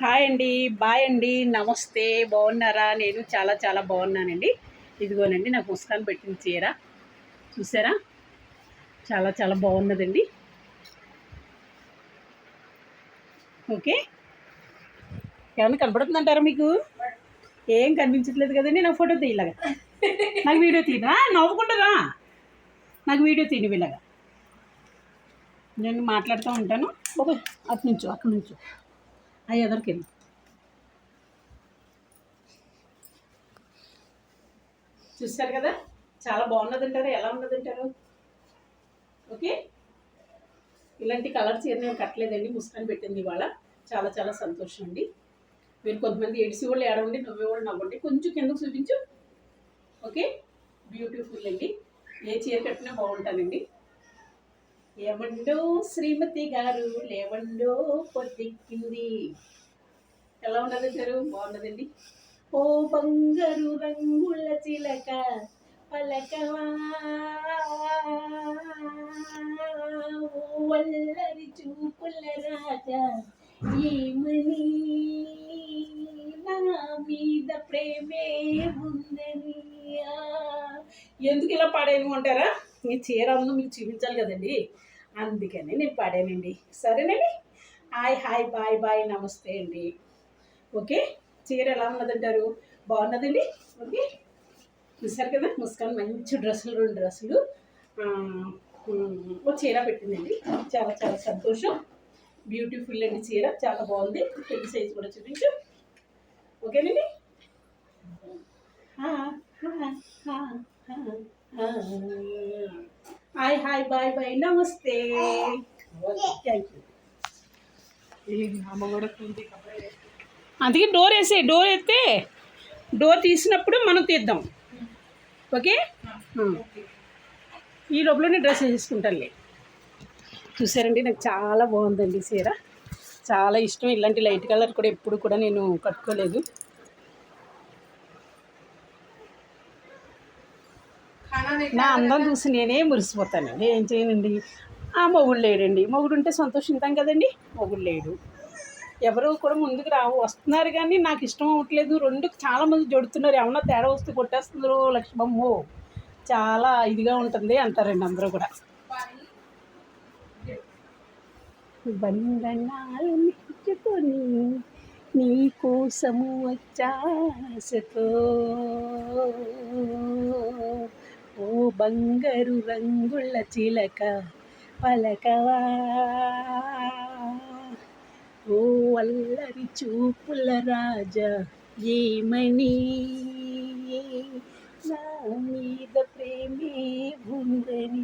Hi అండి, bye అండి, నమస్తే. బాగున్నారా? నేను చాలా చాలా బాగున్నానండి. ఇదిగోనండి నాకు ముస్కాన్ పెట్టిన చీర చూసారా, చాలా చాలా బాగున్నదండి. ఓకే, ఏమన్నా కనపడుతుందంటారా మీకు? ఏం కనిపించట్లేదు కదండి. నాకు ఫోటో తీయలాగా, నాకు వీడియో తీయరా? నవ్వుకుంటారా? నాకు వీడియో తీయను ఇలాగా. నేను మాట్లాడుతూ ఉంటాను. ఓకే, అక్కడి నుంచో అవి ఎదరికెళ్ళి. చూస్తారు కదా, చాలా బాగున్నదంటారు. ఎలా ఉన్నదంటారు? ఓకే, ఇలాంటి కలర్ చీర నేను కట్టలేదండి, ముస్కాన్ పెట్టింది ఇవాళ. చాలా చాలా సంతోషం అండి. మీరు కొంతమంది ఏడిసి వాళ్ళు ఏడవండి, నవ్వేవాళ్ళు నవ్వండి. కొంచెం కిందకు చూపించు. ఓకే, బ్యూటిఫుల్ అండి. ఏ చీర కట్టినా బాగుంటానండి. ఏమండో శ్రీమతి గారు లేవండో పొద్దుక్కింది. ఎలా ఉన్నదంటారు? బాగున్నదండి. ఓ బంగారు రంగుల చిలక పలకవా, వల్లరి చూపుల రాజా ఏమని, నా మీద ప్రేమే ఉందని. ఎందుకు ఇలా పాడాను అంటారా? ఈ చీర అందు మీకు చూపించాలి కదండి, అందుకని నేను పాడానండి. సరేనండి. హాయ్ హాయ్, బాయ్ బాయ్, నమస్తే అండి. ఓకే, చీర ఎలా ఉన్నదంటారు? బాగున్నదండి. ఓకే, చూసారు కదా, ముస్కాన్ మంచి డ్రెస్సులు, 2 డ్రెస్సులు, ఒక చీర పెట్టిందండి. చాలా చాలా సంతోషం. బ్యూటిఫుల్ అండి చీర, చాలా బాగుంది. పెద్ద సైజు కూడా చూపించు. ఓకేనండి. హాయ్ హాయ్, బాయ్ బాయ్, నమస్తే. Thank you. అందుకే డోర్ ఎత్తే డోర్ తీసినప్పుడు మనం తీద్దాం. ఓకే, ఈ లోపలనే డ్రెస్ వేసుకుంటానులే. చూసారండి, నాకు చాలా బాగుందండి చీర, చాలా ఇష్టం. ఇలాంటి లైట్ కలర్ కూడా ఎప్పుడు కూడా నేను కట్టుకోలేదు. నా అందం చూసి నేనే మురిసిపోతానండి. ఏం చేయనండి. మొగుడు లేడండి. మొగుడు ఉంటే సంతోషిద్దాం కదండి. మొగుడు లేడు, ఎవరు కూడా ముందుకు వస్తున్నారు కానీ నాకు ఇష్టం అవ్వట్లేదు. 2 చాలామంది జడుతున్నారు, ఏమన్నా తేడా వస్తే కొట్టేస్తున్నారు. లక్ష్మమ్మో చాలా ఇదిగా ఉంటుంది అంటారండి అందరూ కూడా. బంధనాలు నిచ్చుకొని నీ కోసము వచ్చాసతో, ఓ బంగారు రంగుల చిలక పలకవా, ఓ అల్లరి చూపుల రాజా ఏమని, నా మీద ప్రేమే ఉందని.